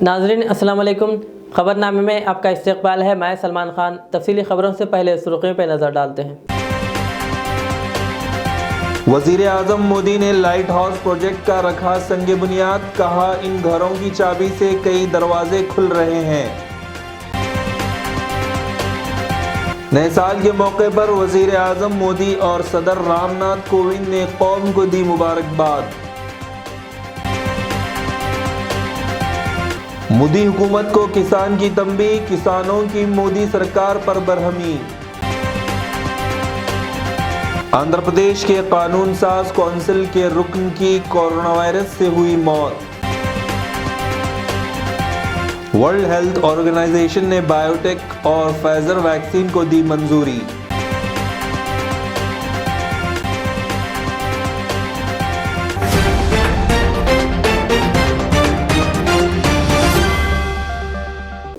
नाज़रीन अस्सलाम वालेकुम। ख़बरनामे में आपका इस्तक़बाल है। मैं सलमान खान। तफसीली ख़बरों से पहले सुर्ख़ियों पर नज़र डालते हैं। वज़ीर आज़म मोदी ने लाइट हाउस प्रोजेक्ट का रखा संगे बुनियाद, कहा इन घरों की चाबी से कई दरवाजे खुल रहे हैं। नए साल के मौके पर वज़ीर आज़म मोदी और सदर रामनाथ कोविंद ने कौम को दी मुबारकबाद। मोदी हुकूमत को किसान की तंबीह, किसानों की मोदी सरकार पर बरहमी। आंध्र प्रदेश के कानून साज कौंसिल के रुकन की कोरोना वायरस से हुई मौत। वर्ल्ड हेल्थ ऑर्गेनाइजेशन ने बायोटेक और फाइजर वैक्सीन को दी मंजूरी।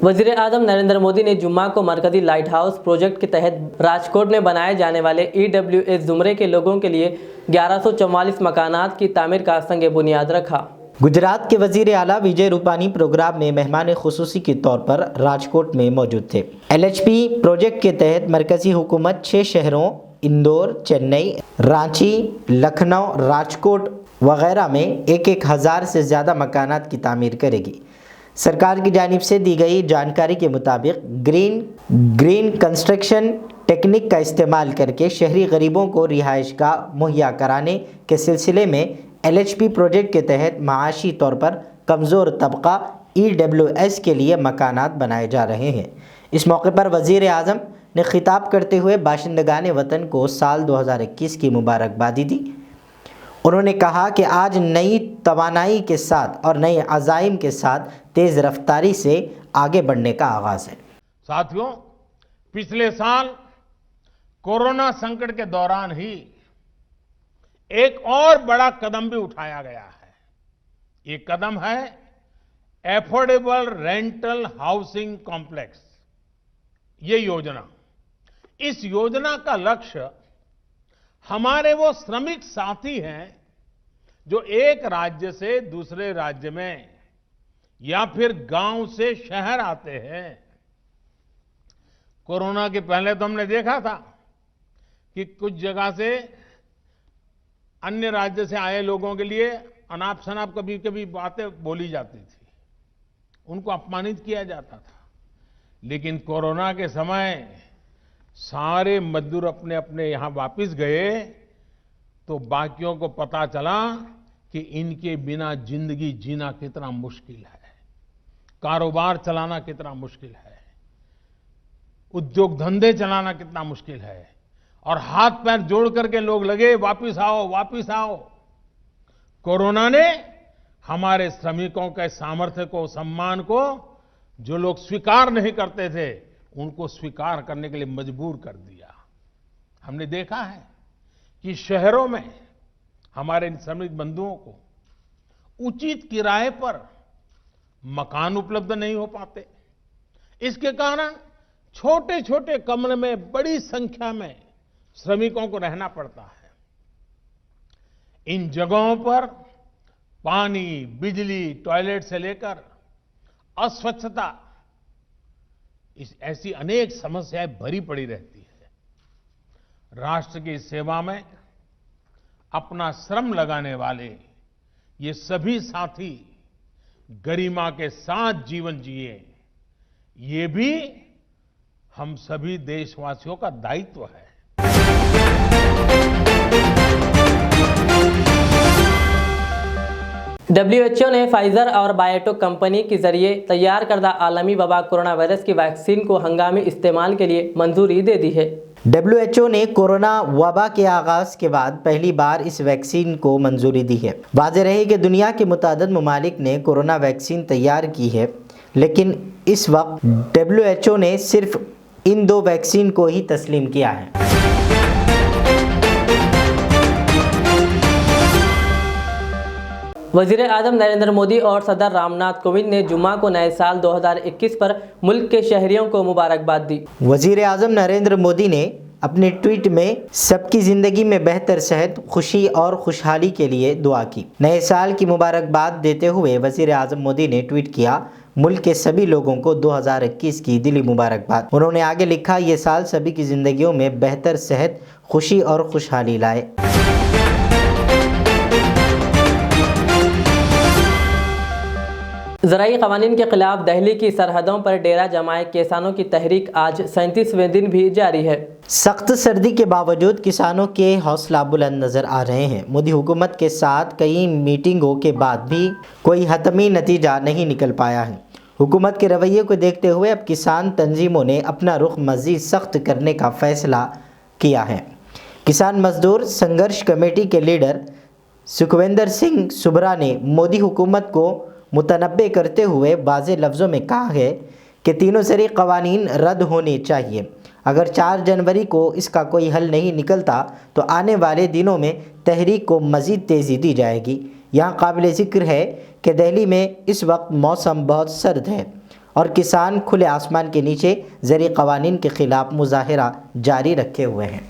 वज़ीर आज़म नरेंद्र मोदी ने जुम्मा को मरकज़ी लाइट हाउस प्रोजेक्ट के तहत राजकोट में बनाए जाने वाले EWS ज़ुमरे के लोगों के लिए 1144 मकानात की तामीर का संग बुनियाद रखा। गुजरात के वज़ीर आला विजय रूपानी प्रोग्राम में मेहमान खुसूसी के तौर पर राजकोट में मौजूद थे। LHP प्रोजेक्ट के तहत मरकज़ी हुकूमत 6 शहरों इंदौर, चेन्नई, रांची, लखनऊ, राजकोट वगैरह में 1,000 से ज़्यादा मकानात की तामीर करेगी। सरकार की जानिब से दी गई जानकारी के मुताबिक ग्रीन कंस्ट्रक्शन टेक्निक का इस्तेमाल करके शहरी गरीबों को रिहाइश का मुहैया कराने के सिलसिले में LHP प्रोजेक्ट के तहत माशी तौर पर कमज़ोर तबका EWS के लिए मकानात बनाए जा रहे हैं। इस मौके पर वज़ीर आज़म ने खिताब करते हुए बाशिंदगान वतन को साल 2021 की मुबारकबादी दी। उन्होंने कहा कि आज नई तवानाई के साथ और नए अज़ाइम के साथ तेज़ रफ्तारी से आगे बढ़ने का आगाज़ है। साथियों, पिछले साल कोरोना संकट के दौरान ही एक और बड़ा कदम भी उठाया गया है। ये कदम है एफोर्डेबल रेंटल हाउसिंग कॉम्प्लेक्स। ये योजना, इस योजना का लक्ष्य हमारे वो श्रमिक साथी हैं जो एक राज्य से दूसरे राज्य में या फिर गांव से शहर आते हैं। कोरोना के पहले तो हमने देखा था कि कुछ जगह से अन्य राज्य से आए लोगों के लिए अनाप शनाप कभी कभी बातें बोली जाती थी, उनको अपमानित किया जाता था। लेकिन कोरोना के समय सारे मजदूर अपने अपने यहां वापस गए तो बाकियों को पता चला कि इनके बिना जिंदगी जीना कितना मुश्किल है, कारोबार चलाना कितना मुश्किल है, उद्योग धंधे चलाना कितना मुश्किल है। और हाथ पैर जोड़ करके लोग लगे वापस आओ, वापस आओ। कोरोना ने हमारे श्रमिकों के सामर्थ्य को, सम्मान को, जो लोग स्वीकार नहीं करते थे, उनको स्वीकार करने के लिए मजबूर कर दिया। हमने देखा है कि शहरों में हमारे श्रमिक बंधुओं को उचित किराए पर मकान उपलब्ध नहीं हो पाते। इसके कारण छोटे छोटे कमरे में बड़ी संख्या में श्रमिकों को रहना पड़ता है। इन जगहों पर पानी, बिजली, टॉयलेट से लेकर अस्वच्छता, ऐसी अनेक समस्याएं भरी पड़ी रहती है। राष्ट्र की सेवा में अपना श्रम लगाने वाले ये सभी साथी गरिमा के साथ जीवन जिए, ये भी हम सभी देशवासियों का दायित्व है। WHO ने फाइजर और बायोटेक कंपनी के जरिए तैयार करदा आलमी वबा कोरोना वायरस की वैक्सीन को हंगामी इस्तेमाल के लिए मंजूरी दे दी है। WHO ने कोरोना वबा के आगाज के बाद पहली बार इस वैक्सीन को मंजूरी दी है। वाज़ेह रहे कि दुनिया के मुतादिद ममालिक ने कोरोना वैक्सीन तैयार की है, लेकिन इस वक्त WHO ने सिर्फ इन 2 वैक्सीन को ही तस्लीम किया है। वज़ीर आज़म नरेंद्र मोदी और सदर रामनाथ कोविंद ने जुम्मा को नए साल 2021 पर मुल्क के शहरियों को मुबारकबाद दी। वज़ीर आज़म नरेंद्र मोदी ने अपने ट्वीट में सबकी ज़िंदगी में बेहतर सेहत, खुशी और खुशहाली के लिए दुआ की। नए साल की मुबारकबाद देते हुए वज़ीर आज़म मोदी ने ट्वीट किया, मुल्क के सभी लोगों को 2021 की दिली मुबारकबाद। उन्होंने आगे लिखा, ये साल सभी की ज़िंदगियों में बेहतर सेहत, खुशी और खुशहाली लाए। ज़राई क़वानीन के ख़िलाफ़ दहली की सरहदों पर डेरा जमाए किसानों की तहरीक आज 37वें दिन भी जारी है। सख्त सर्दी के बावजूद किसानों के हौसला बुलंद नज़र आ रहे हैं। मोदी हुकूमत के साथ कई मीटिंगों के बाद भी कोई हतमी नतीजा नहीं निकल पाया है। हुकूमत के रवैये को देखते हुए अब किसान तंजीमों ने अपना रुख मज़ीद सख्त करने का फ़ैसला किया है। किसान मजदूर संघर्ष कमेटी के लीडर सुखविंदर सिंह सुबरा ने मोदी हुकूमत को मुतनब्बे करते हुए वाज़े लफ्ज़ों में कहा है कि तीनों ज़रूरी क़वानीन रद्द होने चाहिए। अगर 4 जनवरी को इसका कोई हल नहीं निकलता तो आने वाले दिनों में तहरीक को मज़ीद तेज़ी दी जाएगी। यहाँ काबिल ज़िक्र है कि दिल्ली में इस वक्त मौसम बहुत सर्द है और किसान खुले आसमान के नीचे ज़रूरी क़वानीन के ख़िलाफ़ मुज़ाहिरा जारी रखे हुए हैं।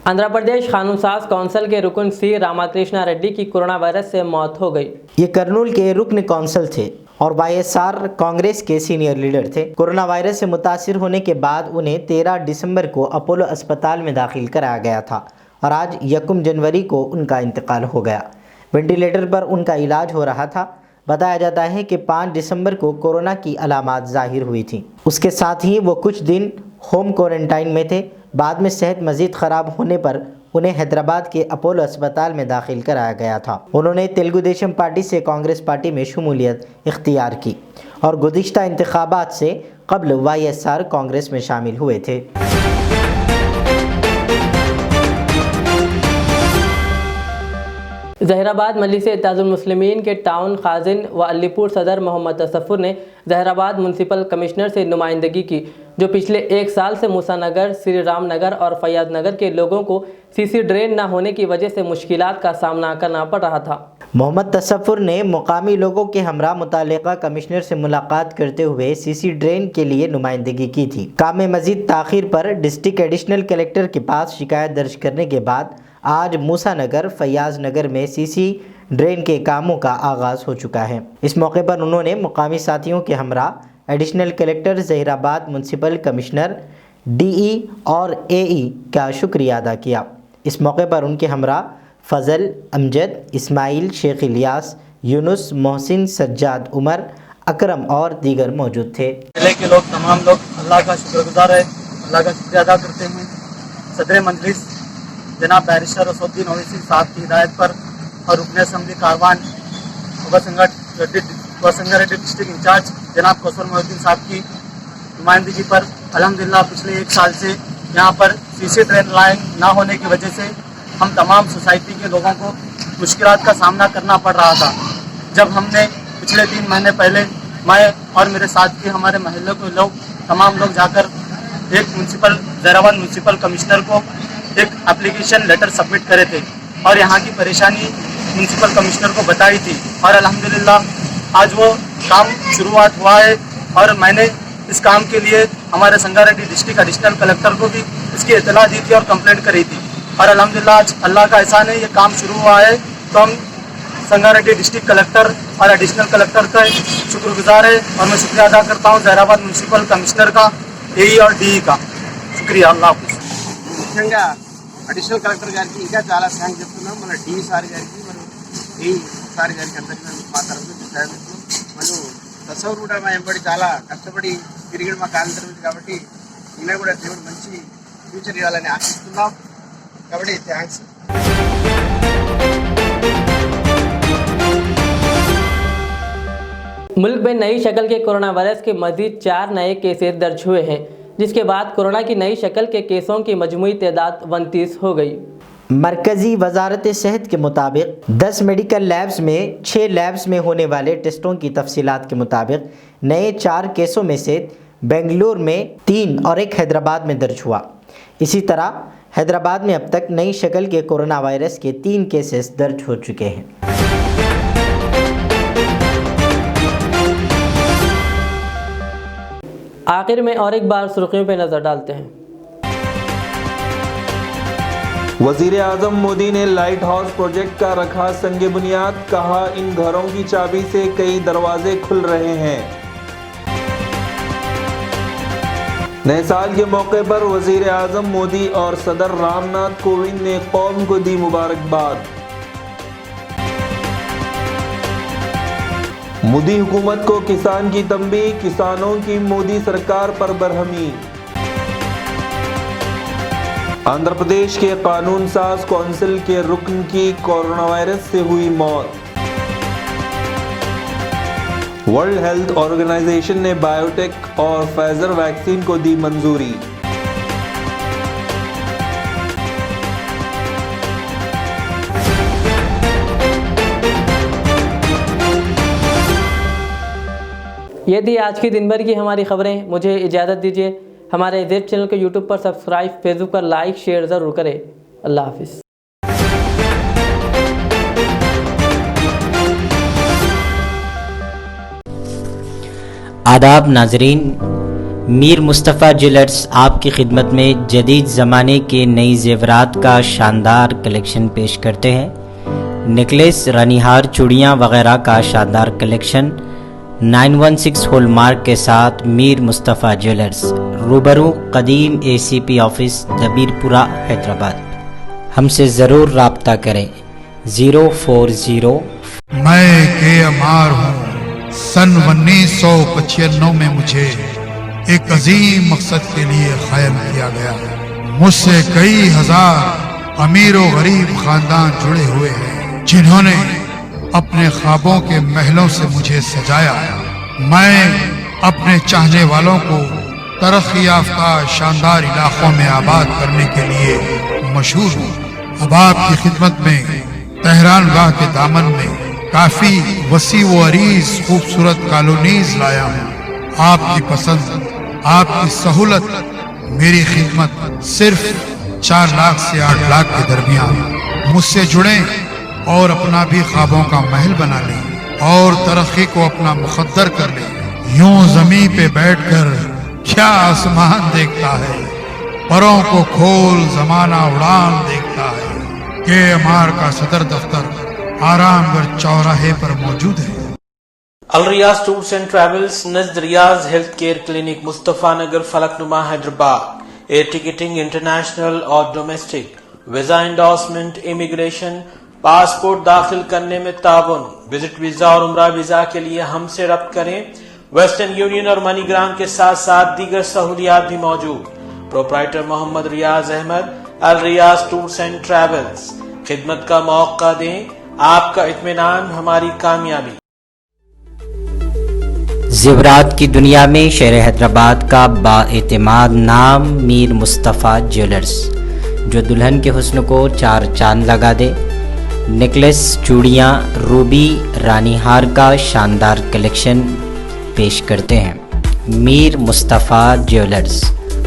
आंध्र प्रदेश कानून साज कौंसिल के रुकन सी रामाकृष्णा रेड्डी की कोरोना वायरस से मौत हो गई। ये कर्नूल के रुकन कौंसिल थे और वाईएसआर कांग्रेस के सीनियर लीडर थे। कोरोना वायरस से मुतासिर होने के बाद उन्हें 13 दिसंबर को अपोलो अस्पताल में दाखिल कराया गया था और आज 1 जनवरी को उनका इंतकाल हो गया। वेंटिलेटर पर उनका इलाज हो रहा था। बताया जाता है कि 5 दिसंबर को कोरोना की अलामात जाहिर हुई थी। उसके साथ ही वो कुछ दिन होम क्वारंटाइन में थे। बाद में सेहत मज़ीद ख़राब होने पर उन्हें हैदराबाद के अपोलो अस्पताल में दाखिल कराया गया था। उन्होंने तेलुगु देशम पार्टी से कांग्रेस पार्टी में शमूलियत इख्तियार की और गुज़िश्ता इंतखाबात से कबल वाईएसआर कांग्रेस में शामिल हुए थे। जहीराबाद मजलिस इत्तेहादुल मुस्लिमीन के टाउन खाजिन व अलीपुर सदर मोहम्मद तसफ़ुर ने जहीराबाद म्यूनसिपल कमिश्नर से नुमाइंदगी की, जो पिछले 1 साल से मूसानगर, श्री राम नगर और फैयाज नगर के लोगों को सीसी ड्रेन न होने की वजह से मुश्किलात का सामना करना पड़ रहा था। मोहम्मद तसफ़ुर ने मुकामी लोगों के हमरा मुतालिका कमिश्नर से मुलाकात करते हुए सीसी ड्रेन के लिए नुमाइंदगी की थी। काम में मजीद ताख़ीर पर डिस्ट्रिक्ट एडिशनल कलेक्टर के पास शिकायत दर्ज करने के बाद आज मूसानगर, फैयाज नगर में सीसी ड्रेन के कामों का आगाज़ हो चुका है। इस मौके पर उन्होंने मुकामी साथियों के हमरा additional collector Zaheerabad, municipal commissioner, DE और एई का शुक्रिया अदा किया। इस मौके पर उनके हमरा फ़ज़ल, अमजद, इस्माइल, शेख इलियास, यूनुस, मोहसिन, सज्जाद, उमर, अकरम और दीगर मौजूद थे। जिले के लोग, तमाम लोग अल्लाह का शुक्रगुजार है, अल्लाह का शुक्रिया अदा करते हैं। सदर मजलिस जनाब बैरिस्टर असदुद्दीन ओवैसी साहब की हिदायत पर और रुकन assembly Karwan Reddy district in charge जनाब कौसर मोहुद्दीन साहब की नुमाइंदगी पर अल्हम्दुलिल्लाह पिछले 1 साल से यहाँ पर सीसी ड्रेन लाइन ना होने की वजह से हम तमाम सोसाइटी के लोगों को मुश्किलात का सामना करना पड़ रहा था। जब हमने पिछले 3 महीने पहले मैं और मेरे साथ के हमारे महल्ले के लोग, तमाम लोग जाकर एक जहीराबाद म्यूनसिपल कमिश्नर को एक एप्लीकेशन लेटर सबमिट करे थे और यहाँ की परेशानी म्यूनसिपल कमिश्नर को बताई थी और अल्हम्दुलिल्लाह आज वो काम शुरुआत हुआ है और मैंने इस काम के लिए हमारे संगारेड्डी डिस्ट्रिक्ट एडिशनल कलेक्टर को भी इसकी इतला दी थी और कंप्लेंट करी थी और अल्हम्दुलिल्लाह आज अल्लाह का एहसान है, ये काम शुरू हुआ है। तो हम संगारेड्डी डिस्ट्रिक्ट कलेक्टर और एडिशनल कलेक्टर का शुक्रगुजार है और मैं शुक्रिया अदा करता हूँ जहीराबाद म्यूनसिपल कमिश्नर का, एई और डीई का। शुक्रिया, अल्लाह हाफिज़। ముఖ్యంగా అడిషనల్ కలెక్టర్ గారికి ఇంకా చాలా థ్యాంక్స్ చెప్తున్నాం, మన డి సార్ గారికి, మనం ఏ సార్ గారికి అందరికీ మా తరఫు నుంచి థ్యాంక్స్. మనం తసవర్ కూడా మా ఎంబడి చాలా కష్టపడి తిరిగి మాకు ఆంధ్రప్రదేశ్ కాబట్టి ఈయన కూడా దేవుడు మంచి ఫ్యూచర్ ఇవ్వాలని ఆశిస్తున్నాం కాబట్టి థ్యాంక్స్. मुल्क में नई शक्ल के कोरोना वायरस के मजीद 4 नए केसेस दर्ज हुए हैं, जिसके बाद कोरोना की नई शक्ल के केसों की मजमूई तादाद 29 हो गई। मरकज़ी वजारत सेहत के मुताबिक 10 मेडिकल लैब्स में 6 लैब्स में होने वाले टेस्टों की तफसीलात के मुताबिक नए 4 केसों में से बेंगलुरु में 3 और 1 हैदराबाद में दर्ज हुआ। इसी तरह हैदराबाद में अब तक नई शक्ल के कोरोना वायरस के 3 केसेस दर्ज हो चुके हैं। आखिर में और एक बार सुर्खियों पर नज़र डालते हैं। वजीर आजम मोदी ने लाइट हाउस प्रोजेक्ट का रखा संगे बुनियाद, कहा इन घरों की चाबी से कई दरवाजे खुल रहे हैं। नए साल के मौके पर वजीर आजम मोदी और सदर रामनाथ कोविंद ने कौम को दी मुबारकबाद। मोदी हुकूमत को किसान की तंबीह, किसानों की मोदी सरकार पर बरहमी। आंध्र प्रदेश के कानून साज कौंसिल के रुकन की कोरोना वायरस से हुई मौत। वर्ल्ड हेल्थ ऑर्गेनाइजेशन ने बायोटेक और फाइजर वैक्सीन को दी मंजूरी। ये थी आज की दिन भर की हमारी खबरें। मुझे इजाज़त दीजिए। हमारे जेड चैनल को यूट्यूब पर सब्सक्राइब, फेसबुक पर लाइक शेयर ज़रूर करें। अल्लाह हाफिज़। आदाब नाजरीन, मीर मुस्तफ़ा ज्वेलर्स आपकी खिदमत में जदीद ज़माने के नई जेवरात का शानदार कलेक्शन पेश करते हैं। नेकलेस, रानीहार, चूड़ियाँ वगैरह का शानदार कलेक्शन 916 हॉलमार्क के साथ मीर मुस्तफ़ा ज्वेलर्स, रूबरू कदीम ACP ऑफिस, दबीरपुरा, हैदराबाद। हमसे ज़रूर राब्ता करें। 040। मैं के अमार हूँ। सन 1995 में मुझे एक अजीम मकसद के लिए कायम किया गया। मुझसे कई हजार अमीर और गरीब खानदान जुड़े हुए हैं, जिन्होंने अपने ख्वाबों के महलों से मुझे सजाया। मैं अपने चाहने वालों को तरक्की याफ्ता शानदार इलाकों में आबाद करने के लिए मशहूर हूँ। अब आपकी खिदमत में तेहरान गाह के दामन में काफी वसी व अरीज खूबसूरत कॉलोनीज लाया हूँ। आपकी पसंद, आपकी सहूलत, मेरी खिदमत सिर्फ 4 लाख से 8 लाख के दरमियान। मुझसे जुड़े और अपना भी ख्वाबों का महल बना लें और तरक्की को अपना मुकद्दर कर लें। यूं जमीन पे बैठकर क्या आसमान देखता है, परों को खोल जमाना उड़ान देखता है। के अमार का सदर दफ्तर आरामगढ़ चौराहे पर मौजूद है। Al Riyaz tours and travels, Najd Riyaz health care clinic, Mustafa Nagar, Falaknuma, Hyderabad. Air ticketing international और domestic, visa endorsement, immigration, passport दाखिल करने में ताउन, विजिट वीजा और उम्रा वीजा के लिए हमसे रब्त करें। वेस्टर्न यूनियन और मनीग्राम के साथ साथ दीगर सहूलियात भी मौजूद। Proprietor Mohammad Riyaz Ahmed, Al Riyaz tours and travels. खिदमत का मौका दें, आपका इत्मीनान हमारी कामयाबी। ज़ेवरात की दुनिया में शहर हैदराबाद का बाएतिमाद नाम मीर मुस्तफ़ा ज्वेलर्स, जो दुल्हन के हुस्न को 4 चांद लगा दे। नेकलेस, चूड़ियाँ, रूबी, रानीहार का शानदार कलेक्शन पेश करते हैं। मीर मुस्तफ़ा ज्वेलर्स,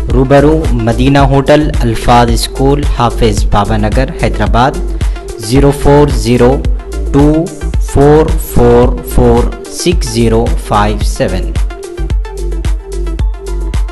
रूबरू मदीना होटल, अल्फाज स्कूल, हाफिज बाबा नगर, हैदराबाद। 04024446057।